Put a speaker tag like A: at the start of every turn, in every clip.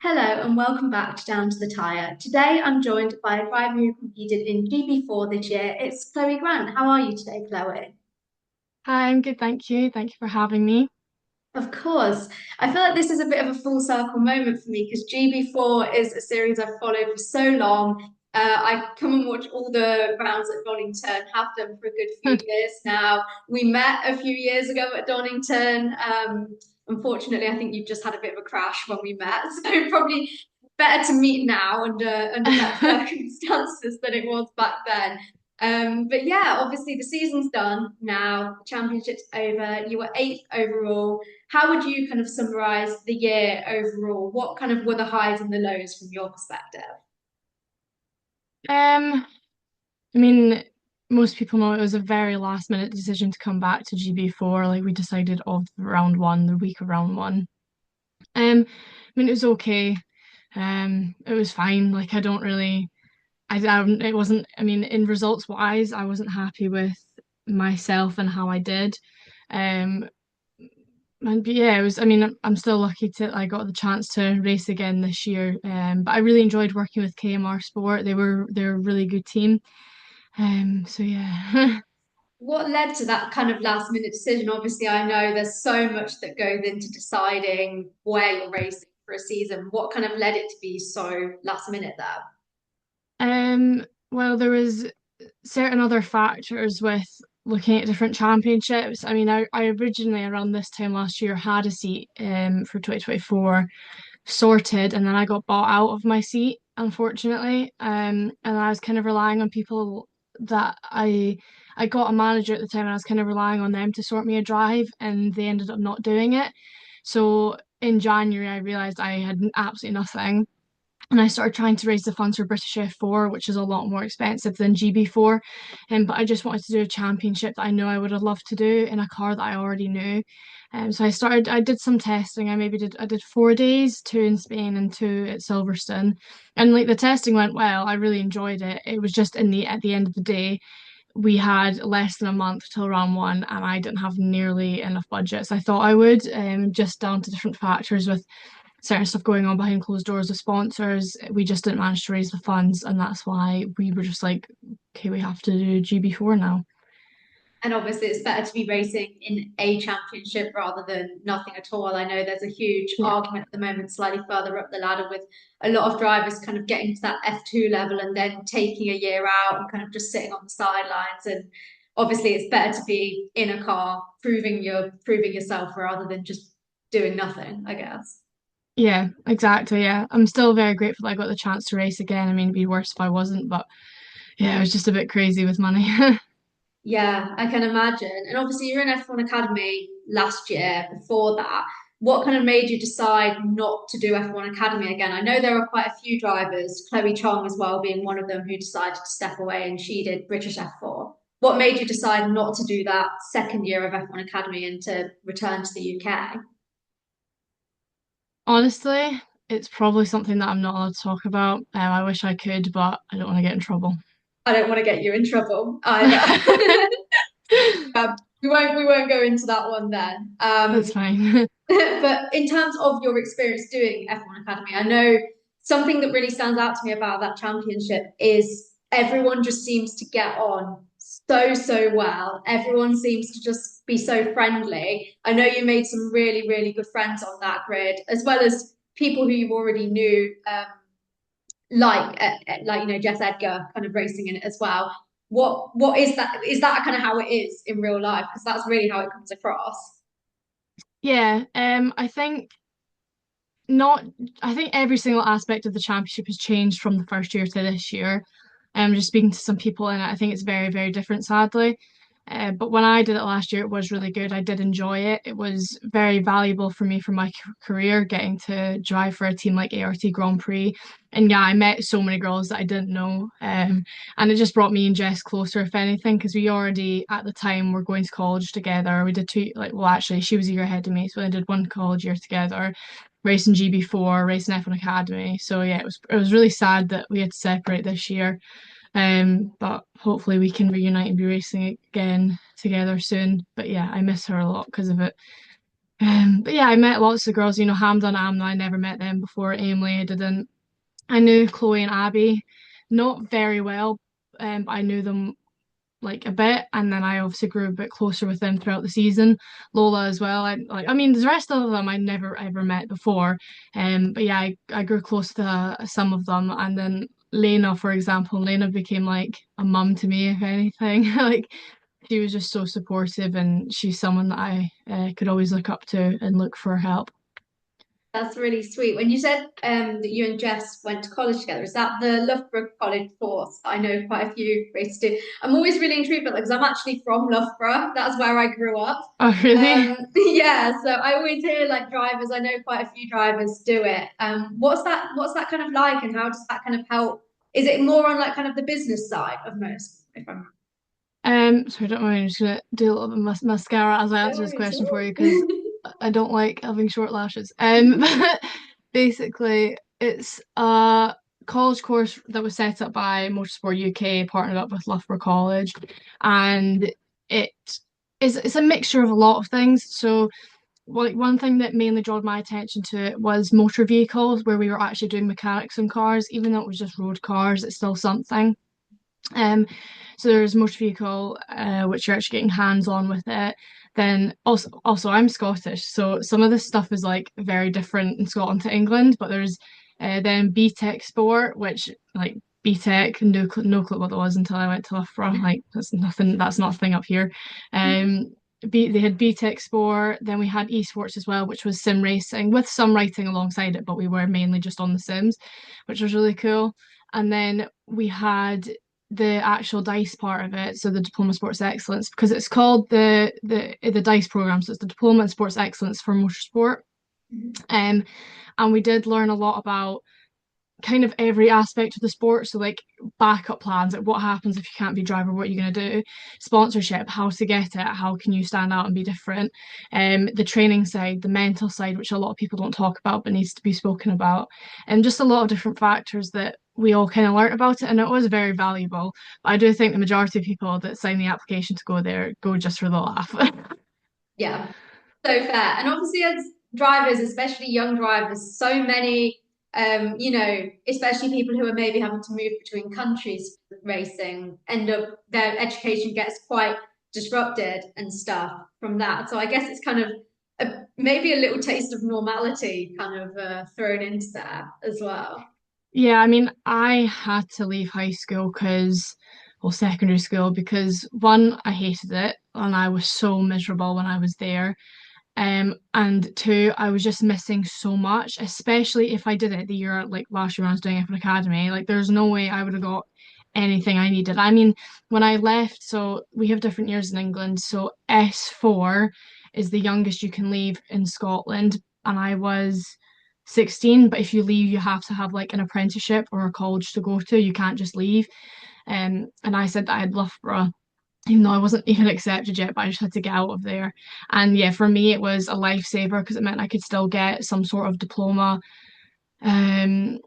A: Hello and welcome back to Down to the Tyre. Today I'm joined by a driver who competed in GB4 this year. It's Chloe Grant. How are you today, Chloe?
B: Hi, I'm good, thank you. Thank you for having me.
A: Of course. I feel like this is a bit of a full circle moment for me because GB4 is a series I've followed for so long. I come and watch all the rounds at Donington, have done for a good few years now. We met a few years ago at Donington. Unfortunately, I think you just had a bit of a crash when we met, so probably better to meet now under better circumstances than it was back then. But yeah, obviously the season's done now, the championship's over. You were eighth overall. How would you kind of summarize the year overall? What kind of were the highs and the lows from your perspective?
B: Um, I mean, most people know it was a very last minute decision to come back to GB4. Like we decided of round one, the week of round one. I mean, it was okay. It was fine. Like I don't really, it wasn't. I mean, in results wise, I wasn't happy with myself and how I did. Um, And but yeah, it was. I mean, I'm still lucky to I got the chance to race again this year. But I really enjoyed working with KMR Sport. They're a really good team. So yeah.
A: What led to that kind of last minute decision? Obviously, I know there's so much that goes into deciding where you're racing for a season. What kind of led it to be so last minute there?
B: Well, there was certain other factors with looking at different championships. I mean, I originally around this time last year had a seat for 2024 sorted, and then I got bought out of my seat, unfortunately. And I was kind of relying on people that I got a manager at the time, and I was kind of relying on them to sort me a drive, and they ended up not doing it. So in January, I realized I had absolutely nothing. And I started trying to raise the funds for British F4, which is a lot more expensive than GB4. But I just wanted to do a championship that I know I would have loved to do in a car that I already knew. So I did some testing. I did 4 days, two in Spain and two at Silverstone. And like the testing went well. I really enjoyed it. It was just at the end of the day, we had less than a month till round one, and I didn't have nearly enough budget as I thought I would, just down to different factors with certain stuff going on behind closed doors with sponsors. We just didn't manage to raise the funds, and that's why we were just like, okay, we have to do GB4 now.
A: And obviously, it's better to be racing in a championship rather than nothing at all. I know there's a huge
B: Yeah.
A: argument at the moment, slightly further up the ladder, with a lot of drivers kind of getting to that F2 level and then taking a year out and kind of just sitting on the sidelines. And obviously, it's better to be in a car, proving yourself rather than just doing nothing, I guess.
B: Yeah, exactly. Yeah. I'm still very grateful that I got the chance to race again. I mean, it'd be worse if I wasn't, but yeah, it was just a bit crazy with money.
A: Yeah, I can imagine. And obviously, you're in F1 Academy last year. Before that, what kind of made you decide not to do F1 Academy again? I know there are quite a few drivers, Chloe Chong as well being one of them, who decided to step away and she did British F4. What made you decide not to do that second year of F1 Academy and to return to the UK?
B: Honestly, it's probably something that I'm not allowed to talk about. I wish I could, but I don't want to get in trouble.
A: I don't want to get you in trouble either. We won't go into that one then.
B: That's fine.
A: But in terms of your experience doing F1 Academy, I know something that really stands out to me about that championship is everyone just seems to get on so well. Everyone seems to just be so friendly. I know you made some really good friends on that grid, as well as people who you already knew, like Jess Edgar, kind of racing in it as well. What is that? Is that kind of how it is in real life? Because that's really how it comes across.
B: Yeah, I think not I think every single aspect of the championship has changed from the first year to this year. Just speaking to some people in it, I think it's very different, sadly. But when I did it last year, it was really good. I did enjoy it. It was very valuable for me for my career, getting to drive for a team like ART Grand Prix. And yeah, I met so many girls that I didn't know. And it just brought me and Jess closer, if anything, because we already at the time were going to college together. We did two, like, well, actually, she was a year ahead of me, so I did one college year together, racing GB4, racing F1 Academy. So yeah, it was really sad that we had to separate this year. But hopefully we can reunite and be racing again together soon. But yeah, I miss her a lot because of it. But yeah, I met lots of girls, Hamdan and Amna, I never met them before. Emily, I didn't. I knew Chloe and Abby, not very well, but I knew them like a bit, and then I obviously grew a bit closer with them throughout the season. Lola as well. I mean, the rest of them I never ever met before. But yeah, I grew close to some of them, and then Lena, for example, Lena became like a mum to me, if anything. Like she was just so supportive, and she's someone that I could always look up to and look for help.
A: That's really sweet. When you said that you and Jess went to college together, is that the Loughborough College course? I know quite a few races do. I'm always really intrigued by that because I'm actually from Loughborough. That's where I grew up.
B: Oh, really?
A: Yeah, so I always hear like drivers. I know quite a few drivers do it. What's that? What's that kind of like, and how does that kind of help? Is it more on like kind of the business side of most? If I'm
B: Sorry, don't worry, I'm just gonna do a little bit of mascara as I
A: no
B: answer this
A: worries.
B: question for you because I don't like having short lashes. But basically, it's a college course that was set up by Motorsport UK, partnered up with Loughborough College, and it it's a mixture of a lot of things. So, like one thing that mainly drew my attention to it was motor vehicles, where we were actually doing mechanics on cars, even though it was just road cars, it's still something. Um, so there's motor vehicle, which you're actually getting hands on with it. Then also I'm Scottish, so some of this stuff is like very different in Scotland to England. But there's then BTEC Sport, which like BTEC, no clue what it was until I went to Loughborough. Like that's nothing, that's not a thing up here. Um, they had BTEC Sport, then we had esports as well, which was sim racing with some writing alongside it, but we were mainly just on the sims, which was really cool. And then we had the actual dice part of it, so the Diploma Sports Excellence, because it's called the dice program, so it's the Diploma in Sports Excellence for Motorsport. Um, and we did learn a lot about kind of every aspect of the sport. So like backup plans, like what happens if you can't be a driver, what are you going to do? Sponsorship, how to get it, how can you stand out and be different? The training side, the mental side, which a lot of people don't talk about but needs to be spoken about, and just a lot of different factors that we all kind of learnt about it, and it was very valuable. But I do think the majority of people that sign the application to go there go just for the laugh.
A: Yeah, so fair. And obviously, as drivers, especially young drivers, so many, especially people who are maybe having to move between countries for racing, end up their education gets quite disrupted and stuff from that. So I guess it's kind of maybe a little taste of normality kind of thrown into there as well.
B: Yeah, I mean, I had to leave high school well, secondary school, because one, I hated it and I was so miserable when I was there. And two, I was just missing so much, especially if I did it the year, like last year when I was doing it for academy. Like, there's no way I would have got anything I needed. I mean, when I left, so we have different years in England. So S4 is the youngest you can leave in Scotland, and I was 16. But if you leave, you have to have like an apprenticeship or a college to go to. You can't just leave. And I said that I had Loughborough, even though I wasn't even accepted yet, but I just had to get out of there. And yeah, for me, it was a lifesaver because it meant I could still get some sort of diploma, um,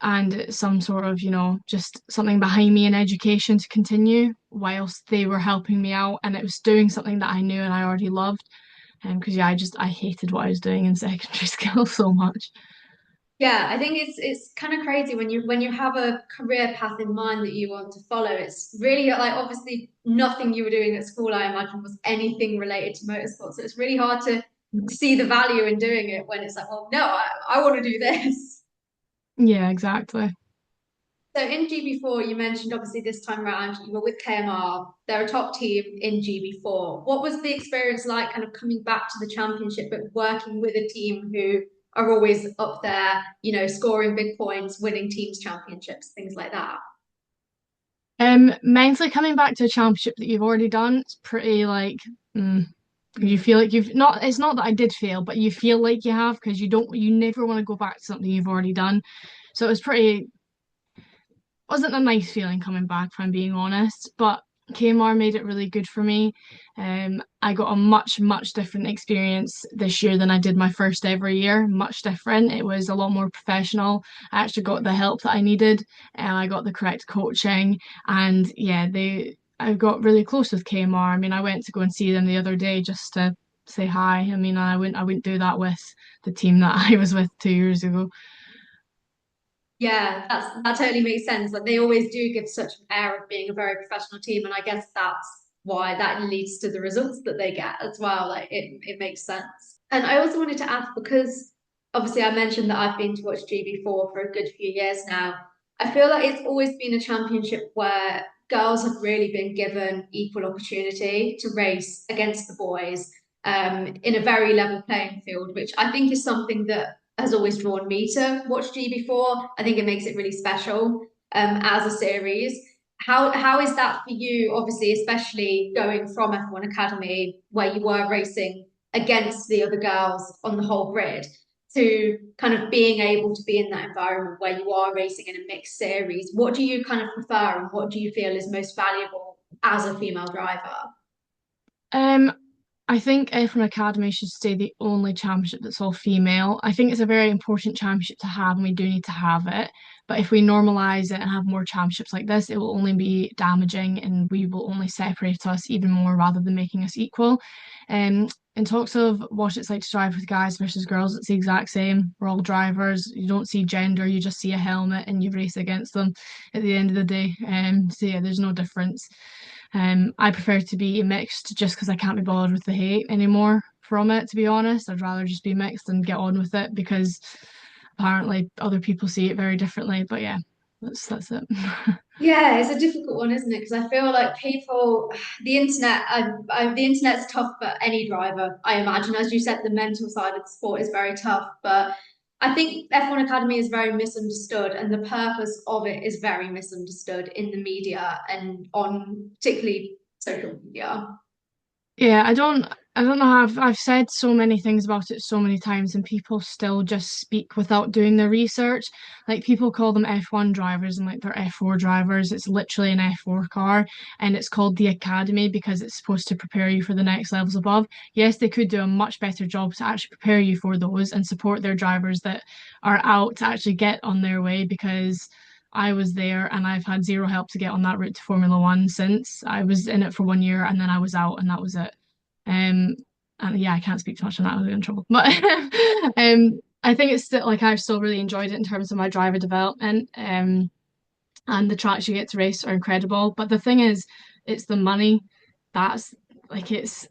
B: and some sort of, just something behind me in education to continue whilst they were helping me out. And it was doing something that I knew and I already loved. Because yeah, I hated what I was doing in secondary school so much.
A: Yeah, I think it's kind of crazy when you have a career path in mind that you want to follow. It's really like obviously nothing you were doing at school, I imagine, was anything related to motorsport. So it's really hard to see the value in doing it when it's like, well, no, I want to do this.
B: Yeah, exactly.
A: So in GB4, you mentioned obviously this time around you were with KMR. They're a top team in GB4. What was the experience like kind of coming back to the championship, but working with a team who are always up there, scoring big points, winning teams championships, things like that?
B: Mentally coming back to a championship that you've already done, it's pretty like, mm, you
A: Mm.
B: feel like you've not, it's not that I did fail, but you feel like you have because you never want to go back to something you've already done. So it was pretty, wasn't a nice feeling coming back, if I'm being honest, but KMR made it really good for me. I got a much different experience this year than I did my first ever year. Much different. It was a lot more professional. I actually got the help that I needed, and I got the correct coaching. And yeah, I got really close with KMR. I mean, I went to go and see them the other day just to say hi. I mean, I wouldn't do that with the team that I was with 2 years ago.
A: Yeah, that totally makes sense. Like they always do give such an air of being a very professional team, and I guess that's why that leads to the results that they get as well. Like it makes sense. And I also wanted to ask because obviously I mentioned that I've been to watch GB4 for a good few years now. I feel like it's always been a championship where girls have really been given equal opportunity to race against the boys in a very level playing field, which I think is something that has always drawn me to watch GB4. I think it makes it really special as a series. How is that for you? Obviously, especially going from F1 Academy, where you were racing against the other girls on the whole grid, to kind of being able to be in that environment where you are racing in a mixed series. What do you kind of prefer, and what do you feel is most valuable as a female driver?
B: Um, I think F1 Academy should stay the only championship that's all female. I think it's a very important championship to have, and we do need to have it. But if we normalize it and have more championships like this, it will only be damaging, and we will only separate us even more rather than making us equal. In talks of what it's like to drive with guys versus girls, it's the exact same. We're all drivers. You don't see gender, you just see a helmet and you race against them at the end of the day. So yeah, there's no difference. I prefer to be mixed just because I can't be bothered with the hate anymore from it, to be honest. I'd rather just be mixed and get on with it because apparently other people see it very differently. But yeah, that's it.
A: Yeah, it's a difficult one, isn't it? Because I feel like people, the internet, the internet's tough for any driver. I imagine, as you said, the mental side of the sport is very tough. But I think F1 Academy is very misunderstood, and the purpose of it is very misunderstood in the media and on particularly social media.
B: Yeah, I don't know how I've said so many things about it so many times and people still just speak without doing their research. Like people call them F1 drivers and like they're F4 drivers. It's literally an F4 car and it's called the Academy because it's supposed to prepare you for the next levels above. Yes, they could do a much better job to actually prepare you for those and support their drivers that are out to actually get on their way because I was there and I've had zero help to get on that route to Formula One since. I was in it for 1 year and then I was out and that was it. Um, and yeah, I can't speak too much on that. I'll get in trouble. But I think it's still like I've still really enjoyed it in terms of my driver development. And the tracks you get to race are incredible. But the thing is, it's the money that's like it's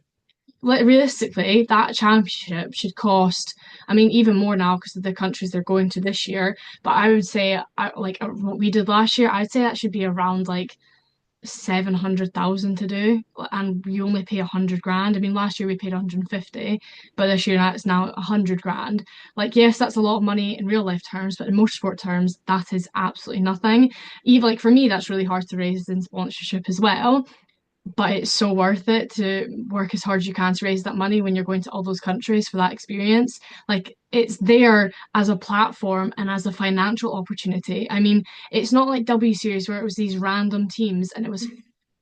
B: like realistically, that championship should cost, I mean, even more now because of the countries they're going to this year. But I would say, what we did last year, I'd say that should be around like 700,000 to do, and you only pay 100 grand. I mean, last year we paid 150, but this year it's now 100 grand. Like, yes, that's a lot of money in real life terms, but in motorsport terms, that is absolutely nothing. Even like for me, that's really hard to raise in sponsorship as well but it's so worth it to work as hard as you can to raise that money when you're going to all those countries for that experience. Like it's there as a platform and as a financial opportunity. I mean, it's not like W Series where it was these random teams and it was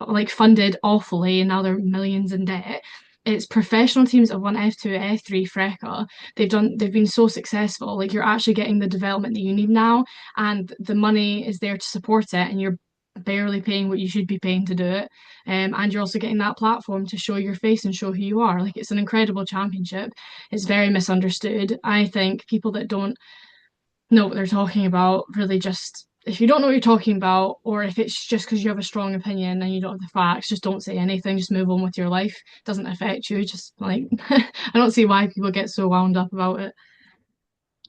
B: like funded awfully and now they're millions in debt. It's professional teams that have won F2, F3, FRECA. They've been so successful. Like you're actually getting the development that you need now, and the money is there to support it, and you're barely paying what you should be paying to do it. And you're also getting that platform to show your face and show who you are. Like it's an incredible championship. It's very misunderstood. I think people that don't know what they're talking about really just if you don't know what you're talking about, or if it's just because you have a strong opinion and you don't have the facts, just don't say anything. Just move on with your life. It doesn't affect you. Just like I don't see why people get so wound up about it.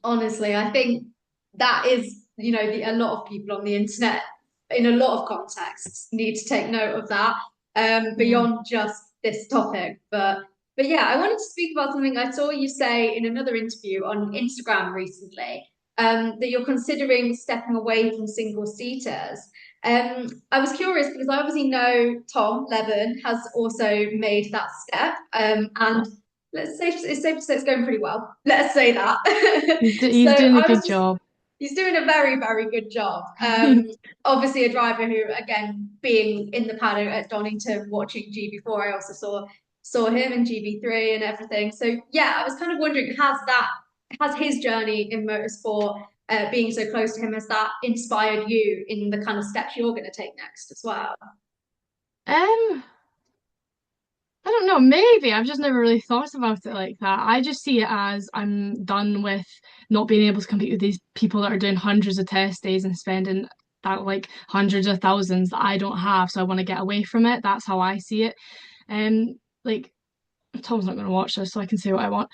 A: Honestly, I think that is, a lot of people on the internet in a lot of contexts need to take note of that
B: Yeah.
A: beyond just this topic. But yeah, I wanted to speak about something I saw you say in another interview on Instagram recently, that you're considering stepping away from single seaters. I was curious because I obviously know Tom Levin has also made that step,
B: Yeah.
A: and let's say it's safe to say it's going pretty well. Let's say that. So
B: He's doing a
A: I was
B: good
A: just
B: job.
A: he's doing a very, very good job. Obviously a driver who, again, being in the paddock at Donington watching GB4, I also saw him in GB3 and everything. So yeah, I was kind of wondering, has his journey in motorsport, being so close to him, has that inspired you in the kind of steps you're going to take next as well?
B: Um, I don't know, maybe. I've just never really thought about it like that. I just see it as I'm done with not being able to compete with these people that are doing hundreds of test days and spending that like hundreds of thousands that I don't have. So I want to get away from it. That's how I see it. And like Tom's not going to watch this, so I can say what I want.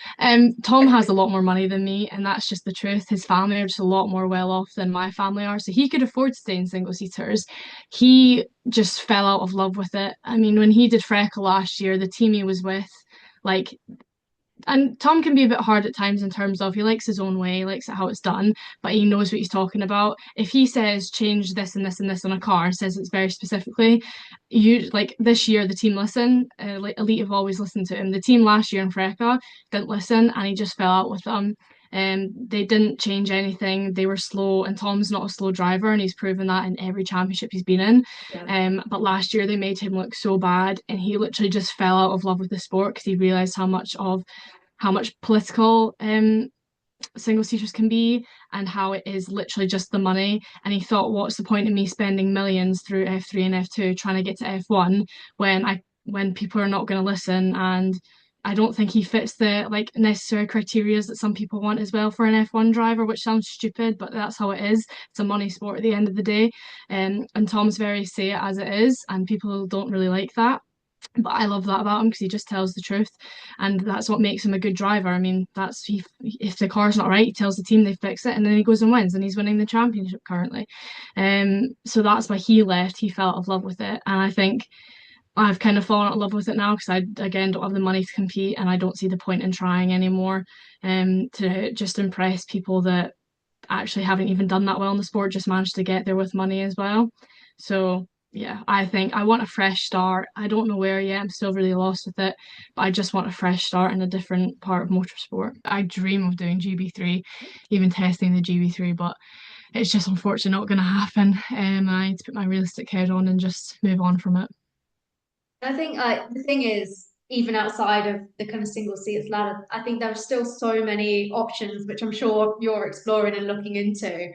B: Tom has a lot more money than me, and that's just the truth. His family are just a lot more well off than my family are, so he could afford to stay in single seaters. He just fell out of love with it. I mean, when he did Freckle last year, the team he was with, like and Tom can be a bit hard at times in terms of he likes his own way, he likes it how it's done, but he knows what he's talking about. If he says change this and this and this on a car and says it's very specifically, you like this year the team listen. Like Elite have always listened to him. The team last year in Freca didn't listen, and he just fell out with them. They didn't change anything. They were slow, and Tom's not a slow driver, and he's proven that in every championship he's been in.
A: Yeah.
B: But last year they made him look so bad, and he literally just fell out of love with the sport because he realized how much political single seaters can be and how it is literally just the money. And he thought, what's the point of me spending millions through F3 and F2 trying to get to F1 when people are not going to listen? And I don't think he fits the like necessary criteria that some people want as well for an F1 driver, which sounds stupid, but that's how it is. It's a money sport at the end of the day. And Tom's very say it as it is, and people don't really like that. But I love that about him because he just tells the truth, and that's what makes him a good driver. I mean, that's if the car's not right, he tells the team they fix it, and then he goes and wins, and he's winning the championship currently. So that's why he left. He fell out of love with it, and I think I've kind of fallen out of love with it now because I again don't have the money to compete, and I don't see the point in trying anymore. To just impress people that actually haven't even done that well in the sport, just managed to get there with money as well. So yeah, I think I want a fresh start. I don't know where yet. I'm still really lost with it, but I just want a fresh start in a different part of motorsport. I dream of doing GB3, even testing the GB3, but it's just unfortunately not going to happen. I need to put my realistic head on and just move on from it.
A: I think like the thing is, even outside of the kind of single seats ladder, I think there are still so many options, which I'm sure you're exploring and looking into.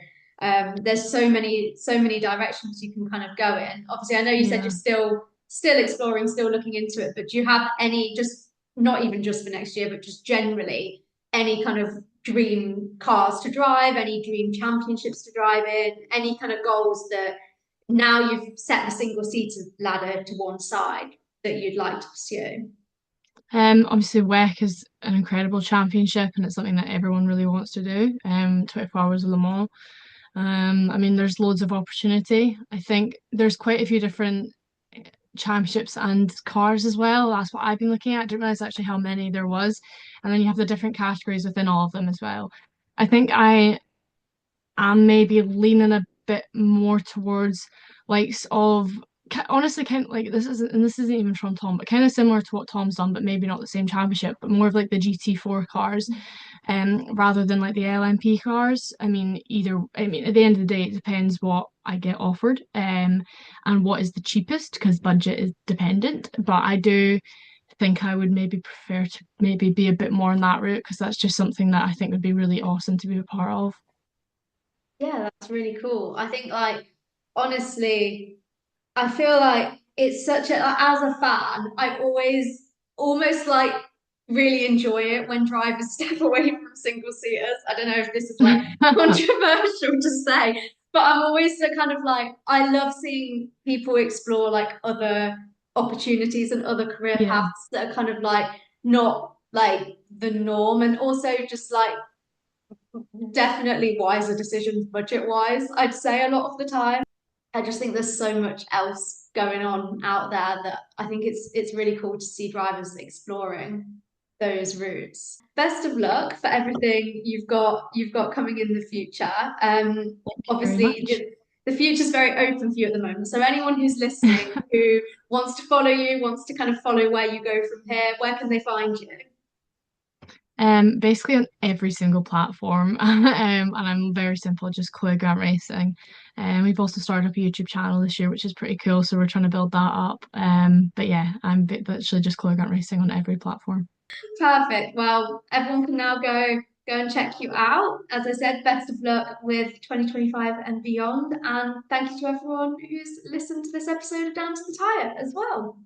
A: There's so many directions you can kind of go in. Obviously, I know you said you're
B: Yeah.
A: still exploring, still looking into it, but do you have any just not even just for next year, but just generally any kind of dream cars to drive, any dream championships to drive in, any kind of goals that now you've set the single seater ladder to one side that you'd like to pursue?
B: Obviously WEC is an incredible championship and it's something that everyone really wants to do. 24 hours of Le Mans. I mean, there's loads of opportunity. I think there's quite a few different championships and cars as well. That's what I've been looking at. I didn't realize actually how many there was. And then you have the different categories within all of them as well. I think I'm maybe leaning a bit more towards likes of honestly kind of like this isn't even from Tom, but kind of similar to what Tom's done, but maybe not the same championship, but more of like the GT4 cars, rather than like the LMP cars. I mean, at the end of the day, it depends what I get offered, and what is the cheapest because budget is dependent. But I do think I would maybe prefer to maybe be a bit more on that route because that's just something that I think would be really awesome to be a part of.
A: Yeah, that's really cool. I think like honestly, I feel like it's such a like, as a fan, I always almost like really enjoy it when drivers step away from single seaters. I don't know if this is like controversial to say, but I'm always the kind of like I love seeing people explore like other opportunities and other career
B: Yeah.
A: paths that are kind of like not like the norm and also just like definitely wiser decisions budget wise, I'd say a lot of the time. I just think there's so much else going on out there that I think it's really cool to see drivers exploring those routes. Best of luck for everything you've got coming in the future.
B: Thank you very
A: Obviously
B: much.
A: the future's very open for you at the moment. So anyone who's listening who wants to follow you, wants to kind of follow where you go from here, where can they find you?
B: Basically on every single platform. And I'm very simple, just Chloe Grant Racing. And we've also started up a YouTube channel this year, which is pretty cool. So we're trying to build that up. But yeah, literally just Chloe Grant Racing on every platform.
A: Perfect. Well, everyone can now go and check you out. As I said, best of luck with 2025 and beyond. And thank you to everyone who's listened to this episode of Down to the Tire as well.